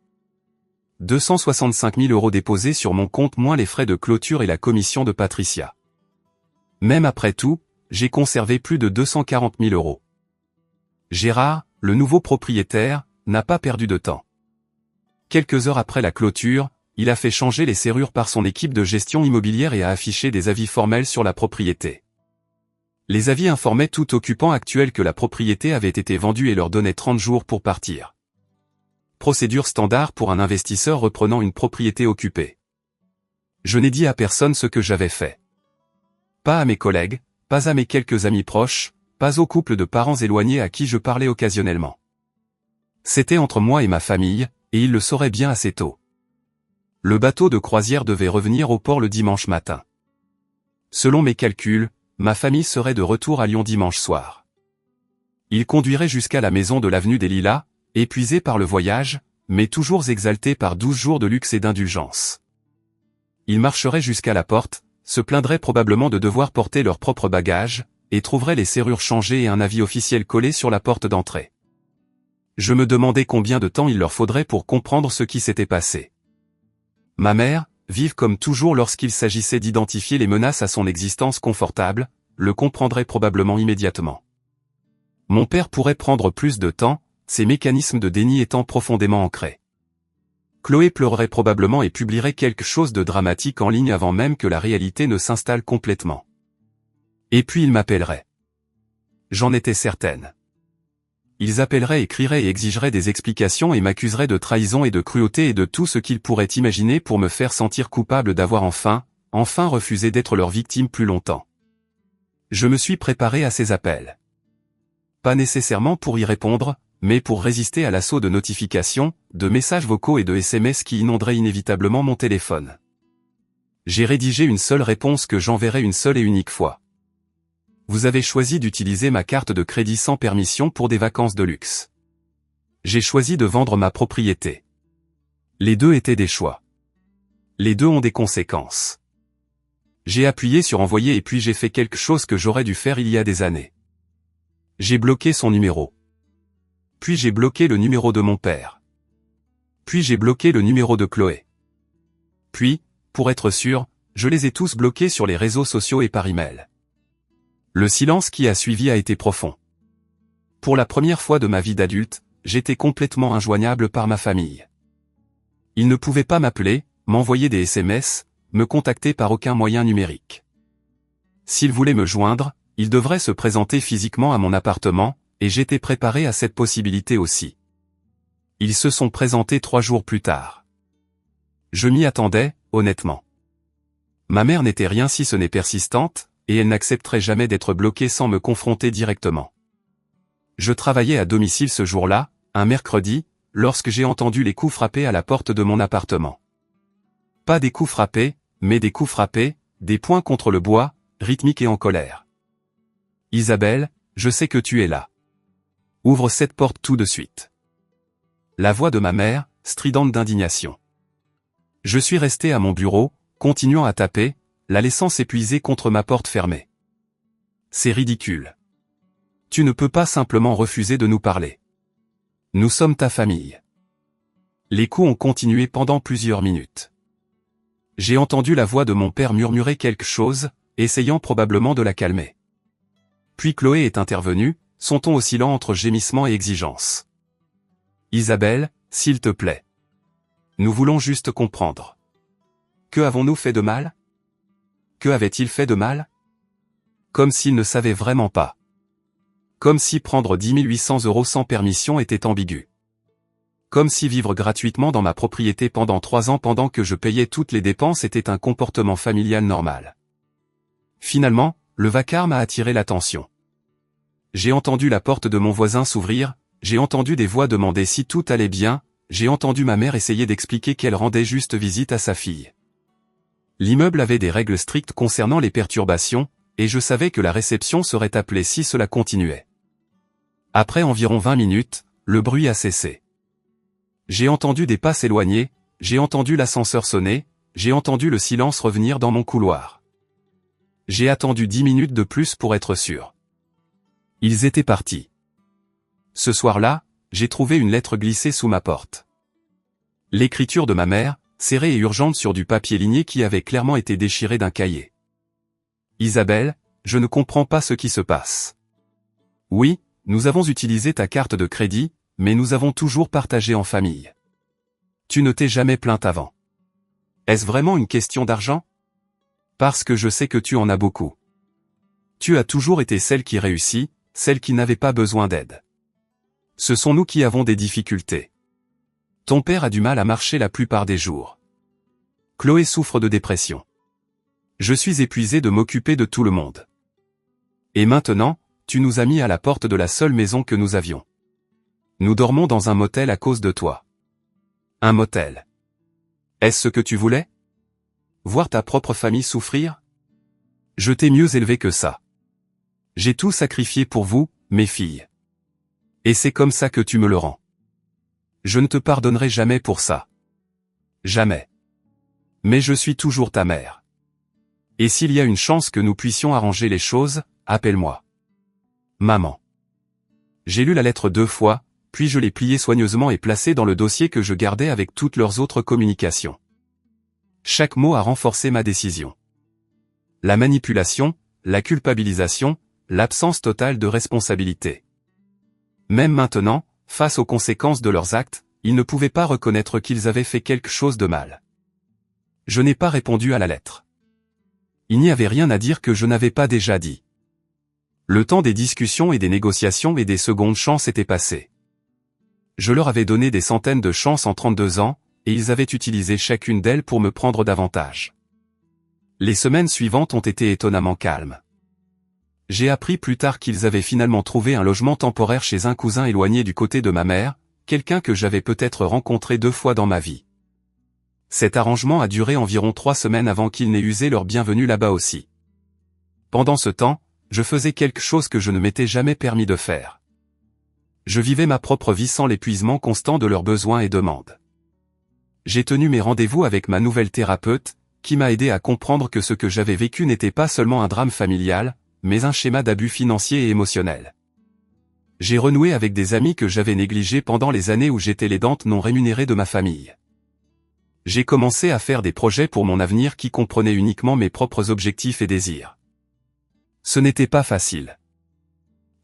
265 000 € déposés sur mon compte moins les frais de clôture et la commission de Patricia. Même après tout, j'ai conservé plus de 240 000 €. Gérard, le nouveau propriétaire, n'a pas perdu de temps. Quelques heures après la clôture, il a fait changer les serrures par son équipe de gestion immobilière et a affiché des avis formels sur la propriété. Les avis informaient tout occupant actuel que la propriété avait été vendue et leur donnaient 30 jours pour partir. Procédure standard pour un investisseur reprenant une propriété occupée. Je n'ai dit à personne ce que j'avais fait. Pas à mes collègues, pas à mes quelques amis proches, pas au couple de parents éloignés à qui je parlais occasionnellement. C'était entre moi et ma famille, et ils le sauraient bien assez tôt. Le bateau de croisière devait revenir au port le dimanche matin. Selon mes calculs, ma famille serait de retour à Lyon dimanche soir. Ils conduiraient jusqu'à la maison de l'avenue des Lilas, épuisés par le voyage, mais toujours exaltés par 12 jours de luxe et d'indulgence. Ils marcheraient jusqu'à la porte, se plaindraient probablement de devoir porter leurs propres bagages, et trouveraient les serrures changées et un avis officiel collé sur la porte d'entrée. Je me demandais combien de temps il leur faudrait pour comprendre ce qui s'était passé. Ma mère, vive comme toujours lorsqu'il s'agissait d'identifier les menaces à son existence confortable, le comprendrait probablement immédiatement. Mon père pourrait prendre plus de temps, ses mécanismes de déni étant profondément ancrés. Chloé pleurerait probablement et publierait quelque chose de dramatique en ligne avant même que la réalité ne s'installe complètement. Et puis ils m'appelleraient. J'en étais certaine. Ils appelleraient, écriraient et exigeraient des explications et m'accuseraient de trahison et de cruauté et de tout ce qu'ils pourraient imaginer pour me faire sentir coupable d'avoir enfin refusé d'être leur victime plus longtemps. Je me suis préparé à ces appels. Pas nécessairement pour y répondre, mais pour résister à l'assaut de notifications, de messages vocaux et de SMS qui inonderaient inévitablement mon téléphone. J'ai rédigé une seule réponse que j'enverrai une seule et unique fois. Vous avez choisi d'utiliser ma carte de crédit sans permission pour des vacances de luxe. J'ai choisi de vendre ma propriété. Les deux étaient des choix. Les deux ont des conséquences. J'ai appuyé sur envoyer et puis j'ai fait quelque chose que j'aurais dû faire il y a des années. J'ai bloqué son numéro. Puis j'ai bloqué le numéro de mon père. Puis j'ai bloqué le numéro de Chloé. Puis, pour être sûr, je les ai tous bloqués sur les réseaux sociaux et par email. Le silence qui a suivi a été profond. Pour la première fois de ma vie d'adulte, j'étais complètement injoignable par ma famille. Ils ne pouvaient pas m'appeler, m'envoyer des SMS, me contacter par aucun moyen numérique. S'ils voulaient me joindre, ils devraient se présenter physiquement à mon appartement, et j'étais préparé à cette possibilité aussi. Ils se sont présentés 3 jours plus tard. Je m'y attendais, honnêtement. Ma mère n'était rien si ce n'est persistante, et elle n'accepterait jamais d'être bloquée sans me confronter directement. Je travaillais à domicile ce jour-là, un mercredi, lorsque j'ai entendu les coups frappés à la porte de mon appartement. Pas des coups frappés, mais des coups frappés, des poings contre le bois, rythmiques et en colère. Isabelle, je sais que tu es là. Ouvre cette porte tout de suite. La voix de ma mère, stridente d'indignation. Je suis resté à mon bureau, continuant à taper, la laissant s'épuiser contre ma porte fermée. C'est ridicule. Tu ne peux pas simplement refuser de nous parler. Nous sommes ta famille. Les coups ont continué pendant plusieurs minutes. J'ai entendu la voix de mon père murmurer quelque chose, essayant probablement de la calmer. Puis Chloé est intervenue, son ton oscillant entre gémissement et exigence. Isabelle, s'il te plaît. Nous voulons juste comprendre. Que avons-nous fait de mal? Que avait-il fait de mal? Comme s'il ne savait vraiment pas. Comme si prendre 10 800 € sans permission était ambigu. Comme si vivre gratuitement dans ma propriété pendant 3 ans pendant que je payais toutes les dépenses était un comportement familial normal. Finalement, le vacarme a attiré l'attention. J'ai entendu la porte de mon voisin s'ouvrir, j'ai entendu des voix demander si tout allait bien, j'ai entendu ma mère essayer d'expliquer qu'elle rendait juste visite à sa fille. L'immeuble avait des règles strictes concernant les perturbations, et je savais que la réception serait appelée si cela continuait. Après environ 20 minutes, le bruit a cessé. J'ai entendu des pas s'éloigner, j'ai entendu l'ascenseur sonner, j'ai entendu le silence revenir dans mon couloir. J'ai attendu 10 minutes de plus pour être sûr. Ils étaient partis. Ce soir-là, j'ai trouvé une lettre glissée sous ma porte. L'écriture de ma mère, serrée et urgente sur du papier ligné qui avait clairement été déchiré d'un cahier. Isabelle, je ne comprends pas ce qui se passe. Oui, nous avons utilisé ta carte de crédit, mais nous avons toujours partagé en famille. Tu ne t'es jamais plainte avant. Est-ce vraiment une question d'argent? Parce que je sais que tu en as beaucoup. Tu as toujours été celle qui réussit, celle qui n'avait pas besoin d'aide. Ce sont nous qui avons des difficultés. Ton père a du mal à marcher la plupart des jours. Chloé souffre de dépression. Je suis épuisé de m'occuper de tout le monde. Et maintenant, tu nous as mis à la porte de la seule maison que nous avions. Nous dormons dans un motel à cause de toi. Un motel. Est-ce ce que tu voulais? Voir ta propre famille souffrir? Je t'ai mieux élevé que ça. J'ai tout sacrifié pour vous, mes filles. Et c'est comme ça que tu me le rends. Je ne te pardonnerai jamais pour ça. Jamais. Mais je suis toujours ta mère. Et s'il y a une chance que nous puissions arranger les choses, appelle-moi. Maman. J'ai lu la lettre 2 fois, puis je l'ai pliée soigneusement et placée dans le dossier que je gardais avec toutes leurs autres communications. Chaque mot a renforcé ma décision. La manipulation, la culpabilisation, l'absence totale de responsabilité. Même maintenant, face aux conséquences de leurs actes, ils ne pouvaient pas reconnaître qu'ils avaient fait quelque chose de mal. Je n'ai pas répondu à la lettre. Il n'y avait rien à dire que je n'avais pas déjà dit. Le temps des discussions et des négociations et des secondes chances était passé. Je leur avais donné des centaines de chances en 32 ans, et ils avaient utilisé chacune d'elles pour me prendre davantage. Les semaines suivantes ont été étonnamment calmes. J'ai appris plus tard qu'ils avaient finalement trouvé un logement temporaire chez un cousin éloigné du côté de ma mère, quelqu'un que j'avais peut-être rencontré 2 fois dans ma vie. Cet arrangement a duré environ 3 semaines avant qu'ils n'aient usé leur bienvenue là-bas aussi. Pendant ce temps, je faisais quelque chose que je ne m'étais jamais permis de faire. Je vivais ma propre vie sans l'épuisement constant de leurs besoins et demandes. J'ai tenu mes rendez-vous avec ma nouvelle thérapeute, qui m'a aidé à comprendre que ce que j'avais vécu n'était pas seulement un drame familial, mais un schéma d'abus financier et émotionnel. J'ai renoué avec des amis que j'avais négligés pendant les années où j'étais l'aidante non rémunérée de ma famille. J'ai commencé à faire des projets pour mon avenir qui comprenaient uniquement mes propres objectifs et désirs. Ce n'était pas facile.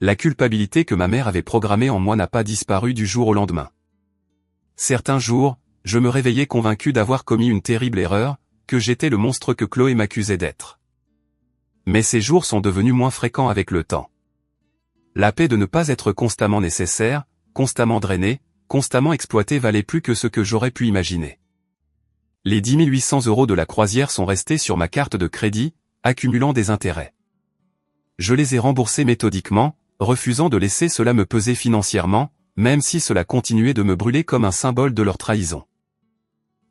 La culpabilité que ma mère avait programmée en moi n'a pas disparu du jour au lendemain. Certains jours, je me réveillais convaincu d'avoir commis une terrible erreur, que j'étais le monstre que Chloé m'accusait d'être. Mais ces jours sont devenus moins fréquents avec le temps. La paix de ne pas être constamment nécessaire, constamment drainé, constamment exploité valait plus que ce que j'aurais pu imaginer. Les 10 800 € de la croisière sont restés sur ma carte de crédit, accumulant des intérêts. Je les ai remboursés méthodiquement, refusant de laisser cela me peser financièrement, même si cela continuait de me brûler comme un symbole de leur trahison.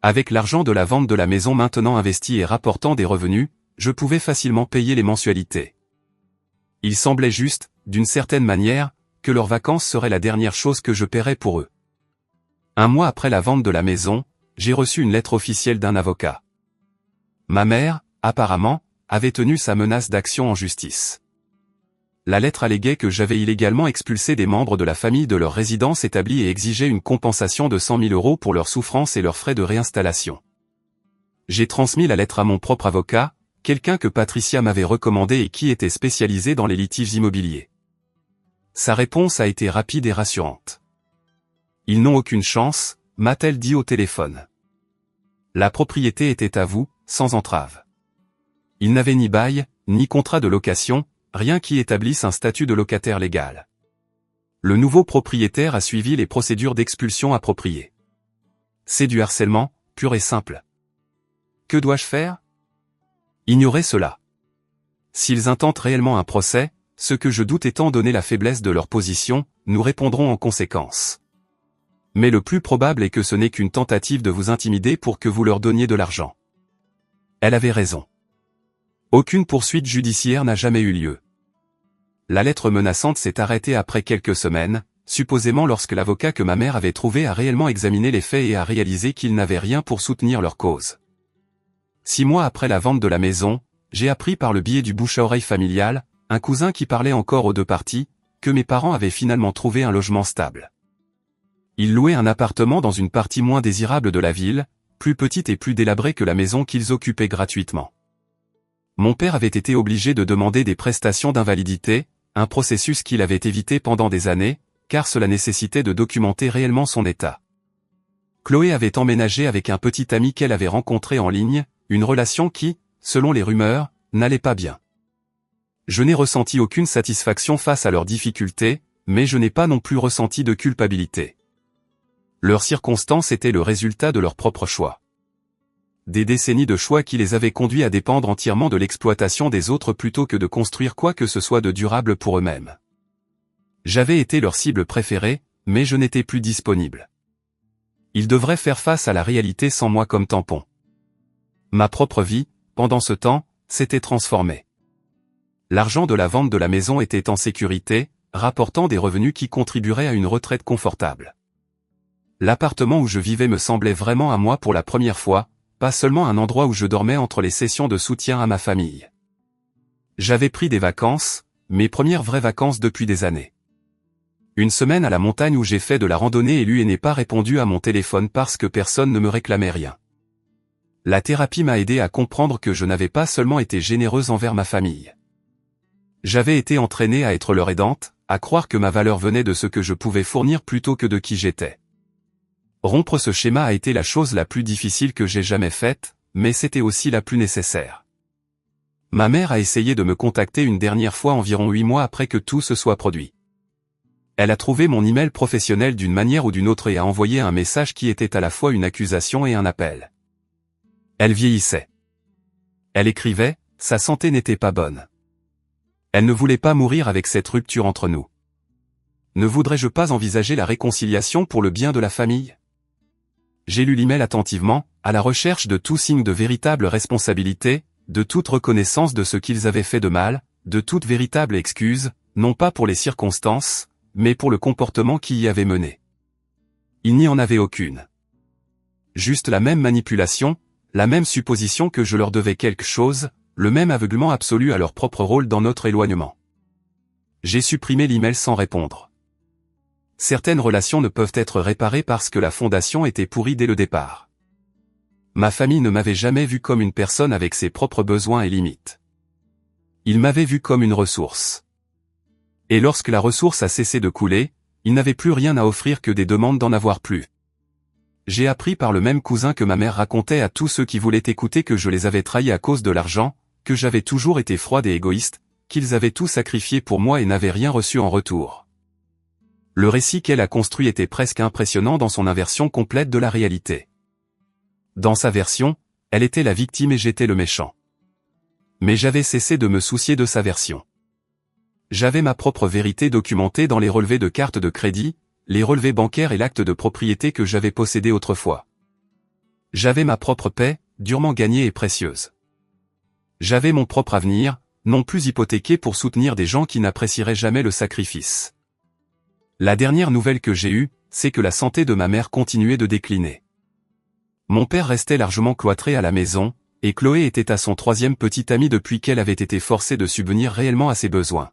Avec l'argent de la vente de la maison maintenant investi et rapportant des revenus, je pouvais facilement payer les mensualités. Il semblait juste, d'une certaine manière, que leurs vacances seraient la dernière chose que je paierais pour eux. Un mois après la vente de la maison, j'ai reçu une lettre officielle d'un avocat. Ma mère, apparemment, avait tenu sa menace d'action en justice. La lettre alléguait que j'avais illégalement expulsé des membres de la famille de leur résidence établie et exigeait une compensation de 100 000 € pour leurs souffrances et leurs frais de réinstallation. J'ai transmis la lettre à mon propre avocat, quelqu'un que Patricia m'avait recommandé et qui était spécialisé dans les litiges immobiliers. Sa réponse a été rapide et rassurante. Ils n'ont aucune chance, m'a-t-elle dit au téléphone. La propriété était à vous, sans entrave. Ils n'avaient ni bail, ni contrat de location, rien qui établisse un statut de locataire légal. Le nouveau propriétaire a suivi les procédures d'expulsion appropriées. C'est du harcèlement, pur et simple. Que dois-je faire? Ignorer cela. S'ils intentent réellement un procès, ce que je doute étant donné la faiblesse de leur position, nous répondrons en conséquence. Mais le plus probable est que ce n'est qu'une tentative de vous intimider pour que vous leur donniez de l'argent. Elle avait raison. Aucune poursuite judiciaire n'a jamais eu lieu. La lettre menaçante s'est arrêtée après quelques semaines, supposément lorsque l'avocat que ma mère avait trouvé a réellement examiné les faits et a réalisé qu'il n'avait rien pour soutenir leur cause. 6 mois après la vente de la maison, j'ai appris par le biais du bouche-à-oreille familial, un cousin qui parlait encore aux deux parties, que mes parents avaient finalement trouvé un logement stable. Ils louaient un appartement dans une partie moins désirable de la ville, plus petite et plus délabrée que la maison qu'ils occupaient gratuitement. Mon père avait été obligé de demander des prestations d'invalidité, un processus qu'il avait évité pendant des années, car cela nécessitait de documenter réellement son état. Chloé avait emménagé avec un petit ami qu'elle avait rencontré en ligne, une relation qui, selon les rumeurs, n'allait pas bien. Je n'ai ressenti aucune satisfaction face à leurs difficultés, mais je n'ai pas non plus ressenti de culpabilité. Leurs circonstances étaient le résultat de leur propre choix. Des décennies de choix qui les avaient conduits à dépendre entièrement de l'exploitation des autres plutôt que de construire quoi que ce soit de durable pour eux-mêmes. J'avais été leur cible préférée, mais je n'étais plus disponible. Ils devraient faire face à la réalité sans moi comme tampon. Ma propre vie, pendant ce temps, s'était transformée. L'argent de la vente de la maison était en sécurité, rapportant des revenus qui contribueraient à une retraite confortable. L'appartement où je vivais me semblait vraiment à moi pour la première fois, pas seulement un endroit où je dormais entre les sessions de soutien à ma famille. J'avais pris des vacances, mes premières vraies vacances depuis des années. Une semaine à la montagne où j'ai fait de la randonnée et lui n'ai pas répondu à mon téléphone parce que personne ne me réclamait rien. La thérapie m'a aidé à comprendre que je n'avais pas seulement été généreuse envers ma famille. J'avais été entraînée à être leur aidante, à croire que ma valeur venait de ce que je pouvais fournir plutôt que de qui j'étais. Rompre ce schéma a été la chose la plus difficile que j'ai jamais faite, mais c'était aussi la plus nécessaire. Ma mère a essayé de me contacter une dernière fois environ 8 mois après que tout se soit produit. Elle a trouvé mon email professionnel d'une manière ou d'une autre et a envoyé un message qui était à la fois une accusation et un appel. Elle vieillissait. Elle écrivait, sa santé n'était pas bonne. Elle ne voulait pas mourir avec cette rupture entre nous. Ne voudrais-je pas envisager la réconciliation pour le bien de la famille? J'ai lu l'email attentivement, à la recherche de tout signe de véritable responsabilité, de toute reconnaissance de ce qu'ils avaient fait de mal, de toute véritable excuse, non pas pour les circonstances, mais pour le comportement qui y avait mené. Il n'y en avait aucune. Juste la même manipulation, la même supposition que je leur devais quelque chose, le même aveuglement absolu à leur propre rôle dans notre éloignement. J'ai supprimé l'email sans répondre. Certaines relations ne peuvent être réparées parce que la fondation était pourrie dès le départ. Ma famille ne m'avait jamais vu comme une personne avec ses propres besoins et limites. Ils m'avaient vu comme une ressource. Et lorsque la ressource a cessé de couler, ils n'avaient plus rien à offrir que des demandes d'en avoir plus. J'ai appris par le même cousin que ma mère racontait à tous ceux qui voulaient écouter que je les avais trahis à cause de l'argent, que j'avais toujours été froide et égoïste, qu'ils avaient tout sacrifié pour moi et n'avaient rien reçu en retour. Le récit qu'elle a construit était presque impressionnant dans son inversion complète de la réalité. Dans sa version, elle était la victime et j'étais le méchant. Mais j'avais cessé de me soucier de sa version. J'avais ma propre vérité documentée dans les relevés de cartes de crédit, les relevés bancaires et l'acte de propriété que j'avais possédé autrefois. J'avais ma propre paix, durement gagnée et précieuse. J'avais mon propre avenir, non plus hypothéqué pour soutenir des gens qui n'apprécieraient jamais le sacrifice. La dernière nouvelle que j'ai eue, c'est que la santé de ma mère continuait de décliner. Mon père restait largement cloîtré à la maison, et Chloé était à son troisième petit ami depuis qu'elle avait été forcée de subvenir réellement à ses besoins.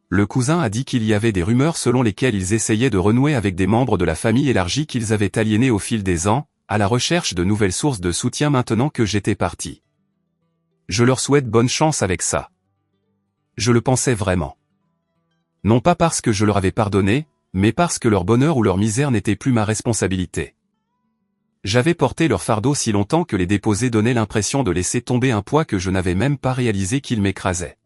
Le cousin a dit qu'il y avait des rumeurs selon lesquelles ils essayaient de renouer avec des membres de la famille élargie qu'ils avaient aliénés au fil des ans, à la recherche de nouvelles sources de soutien maintenant que j'étais parti. Je leur souhaite bonne chance avec ça. Je le pensais vraiment. Non pas parce que je leur avais pardonné, mais parce que leur bonheur ou leur misère n'était plus ma responsabilité. J'avais porté leur fardeau si longtemps que les déposer donnait l'impression de laisser tomber un poids que je n'avais même pas réalisé qu'il m'écrasait.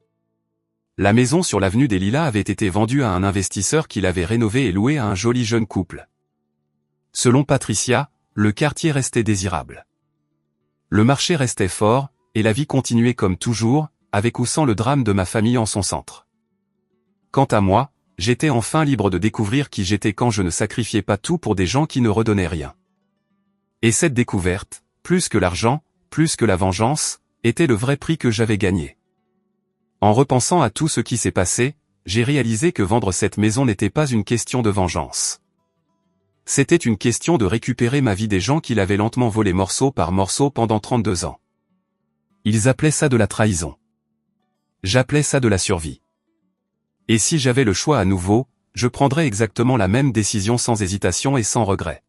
La maison sur l'avenue des Lilas avait été vendue à un investisseur qui l'avait rénovée et louée à un joli jeune couple. Selon Patricia, le quartier restait désirable. Le marché restait fort, et la vie continuait comme toujours, avec ou sans le drame de ma famille en son centre. Quant à moi, j'étais enfin libre de découvrir qui j'étais quand je ne sacrifiais pas tout pour des gens qui ne redonnaient rien. Et cette découverte, plus que l'argent, plus que la vengeance, était le vrai prix que j'avais gagné. En repensant à tout ce qui s'est passé, j'ai réalisé que vendre cette maison n'était pas une question de vengeance. C'était une question de récupérer ma vie des gens qui l'avaient lentement volée morceau par morceau pendant 32 ans. Ils appelaient ça de la trahison. J'appelais ça de la survie. Et si j'avais le choix à nouveau, je prendrais exactement la même décision sans hésitation et sans regret.